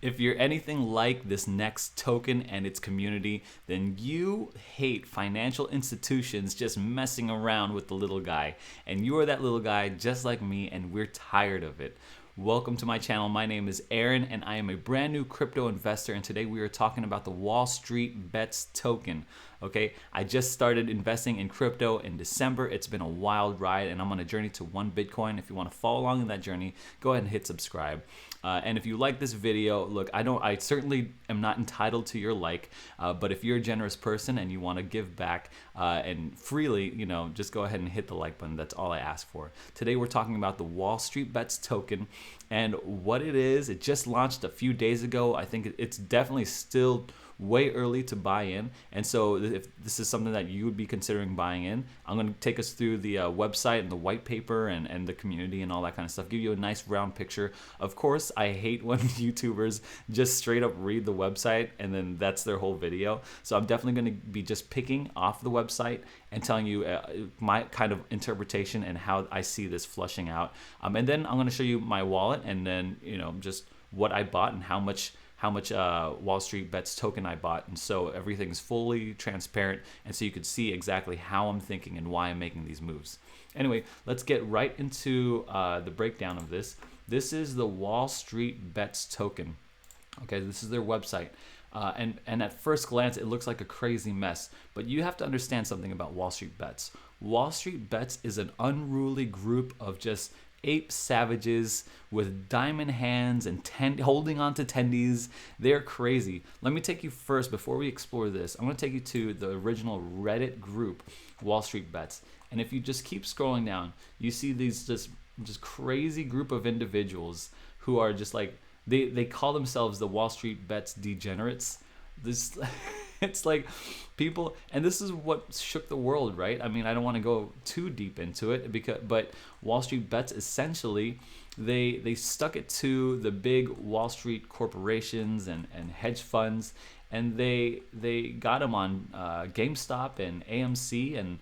If you're anything like this next token and its community, then you hate financial institutions just messing around with the little guy. And you are that little guy just like me, and we're tired of it. Welcome to my channel. My name is Aaron, and I am a brand new crypto investor. And today we are talking about the Wallstreetbets token. Okay, I just started investing in crypto in December. It's been a wild ride, and I'm on a journey to 1 Bitcoin. If you want to follow along in that journey, go ahead and hit subscribe. And if you like this video, look, I certainly am not entitled to your like, but if you're a generous person and you want to give back and freely, just go ahead and hit the like button. That's all I ask for. Today we're talking about the Wallstreetbets token and what it is. It just launched a few days ago. I think it's definitely still way early to buy in, and so if this is something that you would be considering buying in, I'm going to take us through the website and the white paper and the community and all that kind of stuff, give you a nice round picture. Of course, I hate when YouTubers just straight up read the website and then that's their whole video, so I'm definitely going to be just picking off the website and telling you my kind of interpretation and how I see this flushing out, and then I'm going to show you my wallet, and then just what I bought and how much Wallstreetbets token I bought. And so everything's fully transparent, and so you could see exactly how I'm thinking and why I'm making these moves. Anyway, let's get right into the breakdown of this. This is the Wallstreetbets token. Okay, this is their website. And at first glance, it looks like a crazy mess, but you have to understand something about Wallstreetbets. Wallstreetbets is an unruly group of just ape savages with diamond hands and holding on to tendies. They're crazy. Let me take you first, before we explore this, I'm going to take you to the original Reddit group, Wallstreetbets. And if you just keep scrolling down, you see these just crazy group of individuals who are just like, they call themselves the Wallstreetbets degenerates. This it's like people, and this is what shook the world, right? I mean, I don't want to go too deep into it, but Wallstreetbets, essentially, they stuck it to the big Wall Street corporations and hedge funds, and they got them on GameStop and AMC, and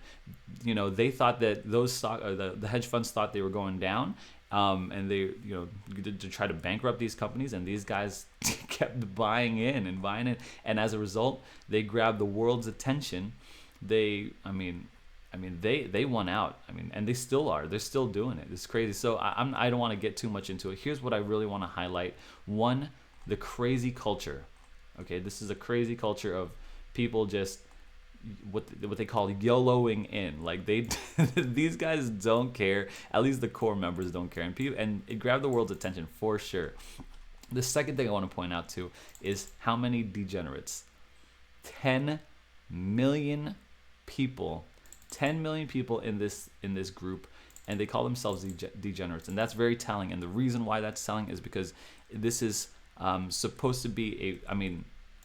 they thought that those stock, or the hedge funds thought they were going down. And they, to try to bankrupt these companies, and these guys kept buying in, and as a result, they grabbed the world's attention. They won out. And they still are. They're still doing it. It's crazy. So I don't want to get too much into it. Here's what I really want to highlight. One, the crazy culture. Okay, this is a crazy culture of people just what they call YOLOing in. Like these guys don't care. At least the core members don't care, and it grabbed the world's attention for sure. The second thing I want to point out too is how many degenerates. 10 million people. 10 million people in this group, and they call themselves degenerates, and that's very telling. And the reason why that's telling is because this is supposed to be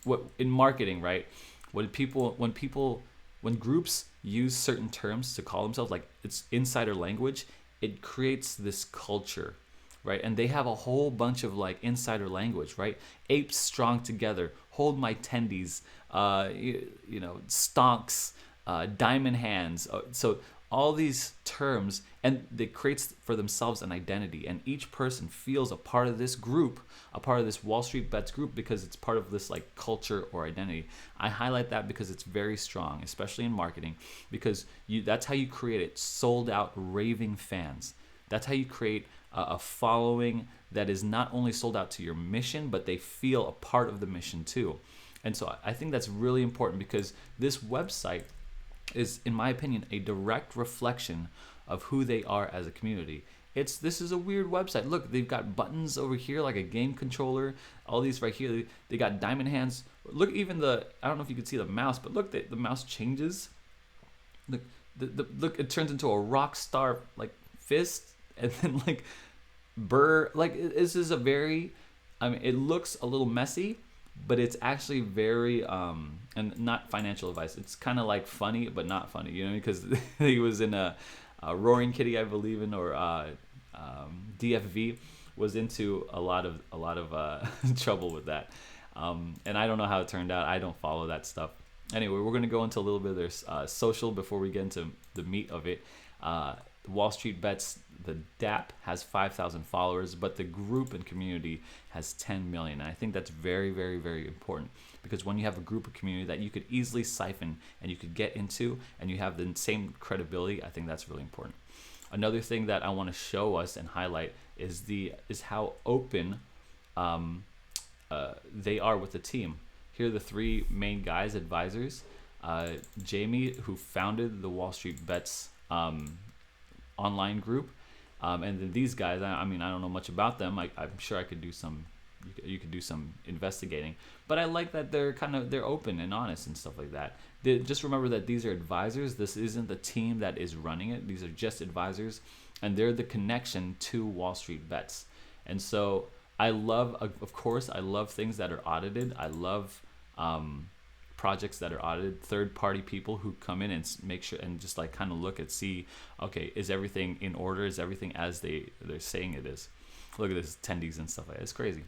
what in marketing, right? When groups use certain terms to call themselves, like it's insider language, it creates this culture, right? And they have a whole bunch of like insider language, right? Apes strong together, hold my tendies, stonks, diamond hands. So all these terms, and they creates for themselves an identity, and each person feels a part of this group, a part of this Wallstreetbets group, because it's part of this like culture or identity. I highlight that because it's very strong, especially in marketing, because that's how you create it. Sold out raving fans. That's how you create a following that is not only sold out to your mission, but they feel a part of the mission too. And so I think that's really important, because this website is, in my opinion, a direct reflection of who they are as a community. This is a weird website. Look, they've got buttons over here like a game controller. All these right here, they got diamond hands. Look, even I don't know if you can see the mouse, but look, the mouse changes. Look, it turns into a rock star like fist, and then like burr. Like this is a very, it looks a little messy, but it's actually very and not financial advice. It's kind of like funny, but not funny, because he was in a Roaring Kitty, I believe in, or DFV was into a lot of trouble with that, and I don't know how it turned out. I don't follow that stuff. Anyway, we're gonna go into a little bit of their social before we get into the meat of it. Wallstreetbets the DApp has 5,000 followers, but the group and community has 10 million. And I think that's very, very, very important, because when you have a group of community that you could easily siphon and you could get into, and you have the same credibility, I think that's really important. Another thing that I want to show us and highlight is how open they are with the team. Here are the three main guys, advisors. Jamie, who founded the Wallstreetbets online group, and then these guys. I mean, I don't know much about them. I'm sure I could do some. You could do some investigating, but I like that they're open and honest and stuff like that. Just remember that these are advisors. This isn't the team that is running it. These are just advisors, and they're the connection to Wallstreetbets. And so I love, of course, I love things that are audited. I love projects that are audited, third-party people who come in and make sure and just like kind of look and see, okay, is everything in order? Is everything as they're saying it is? Look at this, attendees and stuff like that. It's crazy.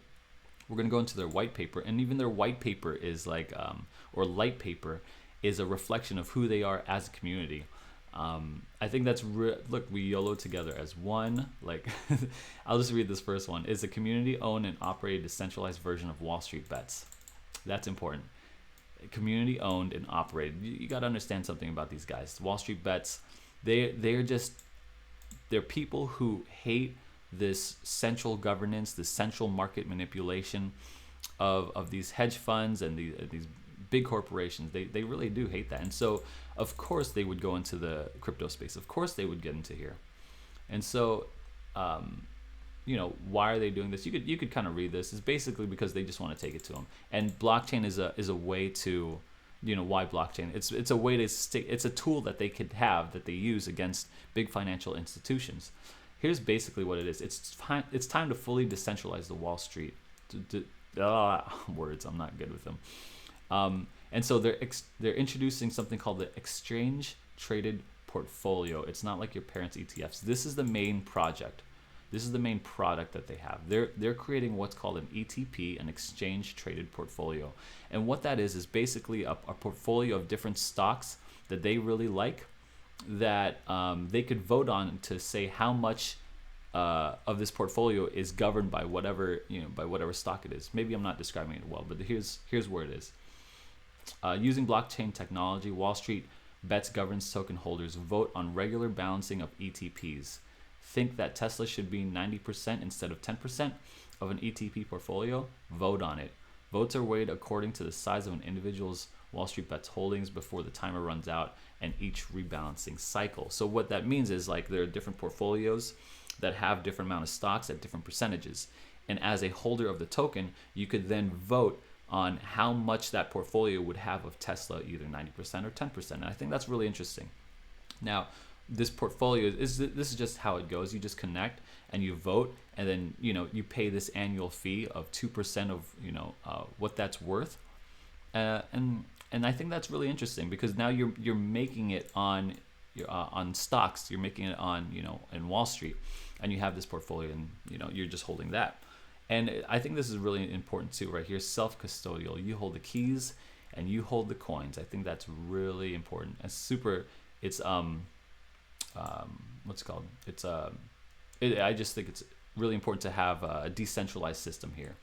We're gonna go into their white paper, and even their white paper is like, or light paper, is a reflection of who they are as a community. I think that's look, we YOLO together as one. Like, I'll just read this first one. Is a community-owned and operated decentralized version of Wallstreetbets. That's important. Community-owned and operated. You got to understand something about these guys. Wallstreetbets, they're people who hate this central governance, the central market manipulation of these hedge funds and these big corporations. They really do hate that. And so of course they would go into the crypto space. Of course they would get into here. And so why are they doing this? You could kind of read this. It's basically because they just want to take it to them. And blockchain is a way to, why blockchain? It's a way to it's a tool that they could have that they use against big financial institutions. Here's basically what it is. It's time to fully decentralize the Wall Street. Words, I'm not good with them. And so they're introducing something called the exchange traded portfolio. It's not like your parents' ETFs. This is the main project. This is the main product that they have. They're creating what's called an ETP, an exchange traded portfolio. And what that is basically a portfolio of different stocks that they really like, that they could vote on to say how much of this portfolio is governed by whatever stock it is. Maybe I'm not describing it well, but here's where it is. Using blockchain technology, Wallstreetbets governance token holders vote on regular balancing of ETPs. Think that Tesla should be 90% instead of 10% of an ETP portfolio? Vote on it. Votes are weighed according to the size of an individual's Wallstreetbets holdings before the timer runs out and each rebalancing cycle. So what that means is, like, there are different portfolios that have different amount of stocks at different percentages. And as a holder of the token, you could then vote on how much that portfolio would have of Tesla, either 90% or 10%. And I think that's really interesting. Now, this portfolio this is just how it goes. You just connect and you vote, and then you pay this annual fee of 2% of what that's worth, and I think that's really interesting, because now you're making it on stocks. You're making it on in Wall Street, and you have this portfolio, and you're just holding that. And I think this is really important too, right here. Self-custodial. You hold the keys and you hold the coins. I think that's really important. It's super. It's what's it called? I just think it's really important to have a decentralized system here.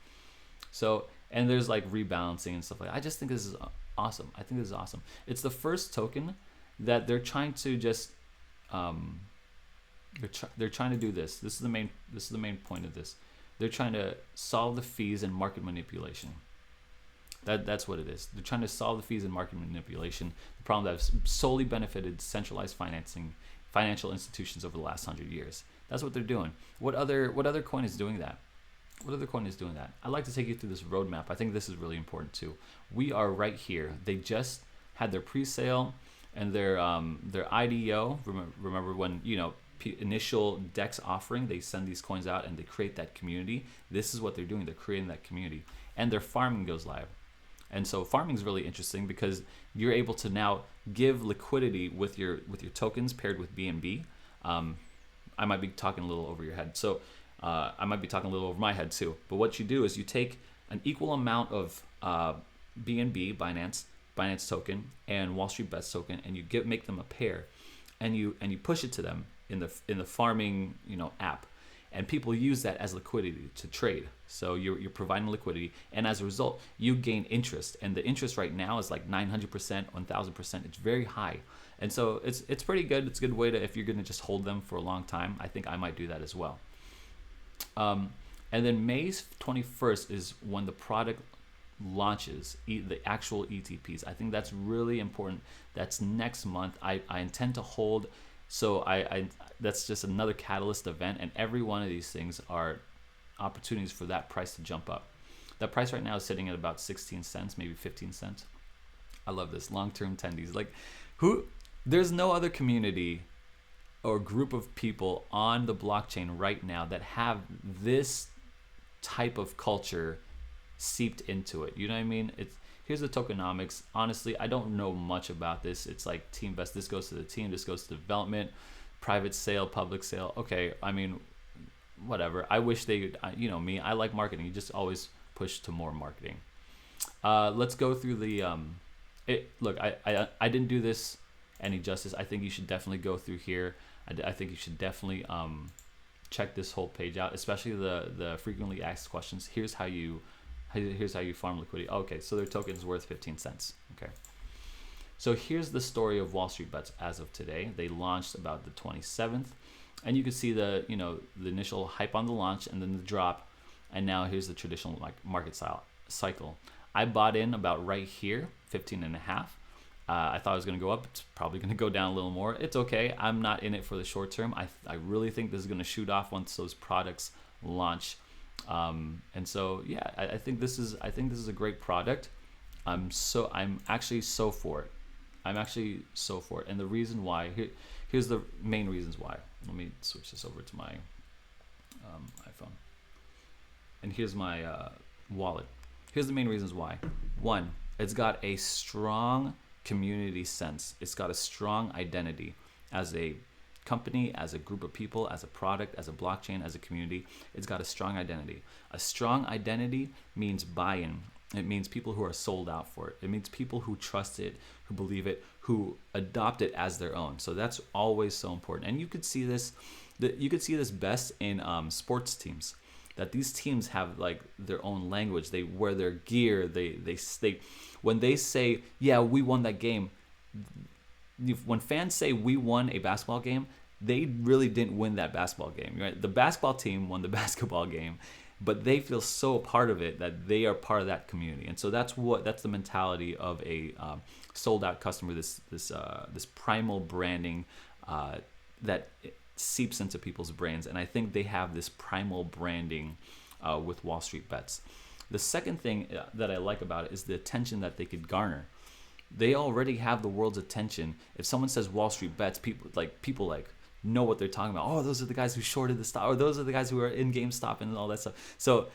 So, and there's like rebalancing and stuff like that. I just think this is awesome. I think this is awesome. It's the first token that they're trying to just they're trying to do this. This is the main point of this. They're trying to solve the fees and market manipulation. That's what it is. They're trying to solve the fees and market manipulation, the problem that has solely benefited centralized financial institutions over the last 100 years. That's what they're doing. What other coin is doing that? What other coin is doing that? I'd like to take you through this roadmap. I think this is really important too. We are right here. They just had their pre-sale and their IDO. Remember when initial DEX offering, they send these coins out and they create that community. This is what they're doing. They're creating that community, and their farming goes live. And so farming is really interesting because you're able to now give liquidity with your tokens paired with BNB. I might be talking a little over your head, so I might be talking a little over my head too. But what you do is you take an equal amount of BNB, Binance token, and Wallstreetbets token, and you make them a pair, and you push it to them, in the farming, app, and people use that as liquidity to trade. So you're providing liquidity, and as a result, you gain interest. And the interest right now is like 900%, 1,000%. It's very high, and so it's pretty good. It's a good way to, if you're going to just hold them for a long time. I think I might do that as well. And then May 21st is when the product launches, the actual ETPs. I think that's really important. That's next month. I intend to hold. So I that's just another catalyst event, and every one of these things are opportunities for that price to jump up. That price right now is sitting at about 16 cents, maybe 15 cents. I love this long-term tendies. Like, there's no other community or group of people on the blockchain right now that have this type of culture seeped into it. You know what I mean? Here's the tokenomics. Honestly, I don't know much about this. It's like team vest. This goes to the team. This goes to development, private sale, public sale. Okay, I mean, whatever. I wish they, me. I like marketing. You just always push to more marketing. Let's go through the. Look, I didn't do this any justice. I think you should definitely go through here. I think you should definitely check this whole page out, especially the frequently asked questions. Here's how you farm liquidity. Okay, so their token is worth 15 cents. Okay, so here's the story of Wallstreetbets as of today. They launched about the 27th, and you can see the initial hype on the launch and then the drop, and now here's the traditional market cycle. I bought in about right here, 15.5. I thought it was going to go up. It's probably going to go down a little more. It's okay. I'm not in it for the short term. I really think this is going to shoot off once those products launch. And so yeah, I think this is a great product. I'm actually so for it. And the reason why, here's the main reasons why. Let me switch this over to my iPhone. And here's my wallet. Here's the main reasons why. One, it's got a strong community sense. It's got a strong identity as a company, as a group of people, as a product, as a blockchain, as a community. It's got a strong identity. A strong identity means buy-in. It means people who are sold out for it. It means people who trust it, who believe it, who adopt it as their own. So that's always so important. And you could see this best in sports teams. That these teams have like their own language. They wear their gear. They when they say, yeah, we won that game. When fans say we won a basketball game, they really didn't win that basketball game. Right? The basketball team won the basketball game, but they feel so a part of it that they are part of that community. And so that's the mentality of a sold out customer. This primal branding that seeps into people's brains, and I think they have this primal branding with Wallstreetbets. The second thing that I like about it is the attention that they could garner. They already have the world's attention. If someone says Wallstreetbets, people know what they're talking about. Oh, those are the guys who shorted the stock, or those are the guys who are in GameStop and all that stuff. So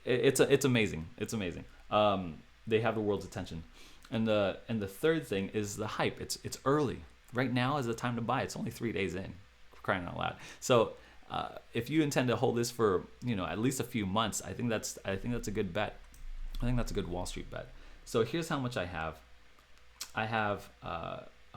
it's amazing. It's amazing. They have the world's attention, and the third thing is the hype. It's early. Right now is the time to buy. It's only 3 days in. Crying out loud. So if you intend to hold this for at least a few months, I think that's a good bet. I think that's a good Wall Street bet. So here's how much I have. I have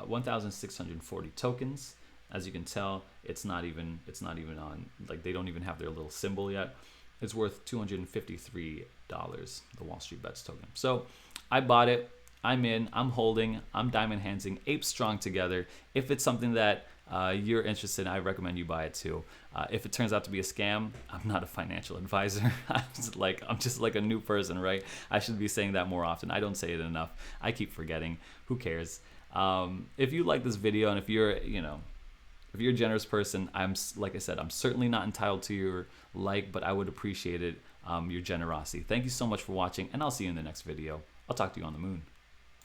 1,640 tokens. As you can tell, it's not even on, like, they don't even have their little symbol yet. It's worth $253, the Wall Street Bets token. So I bought it. I'm in. I'm holding. I'm diamond handsing. Ape strong together. If it's something that you're interested in, I recommend you buy it too. If it turns out to be a scam, I'm not a financial advisor. I'm just like a new person, right? I should be saying that more often. I don't say it enough. I keep forgetting. Who cares? If you like this video, and if you're a generous person, like I said, I'm certainly not entitled to your like, but I would appreciate it, your generosity. Thank you so much for watching, and I'll see you in the next video. I'll talk to you on the moon.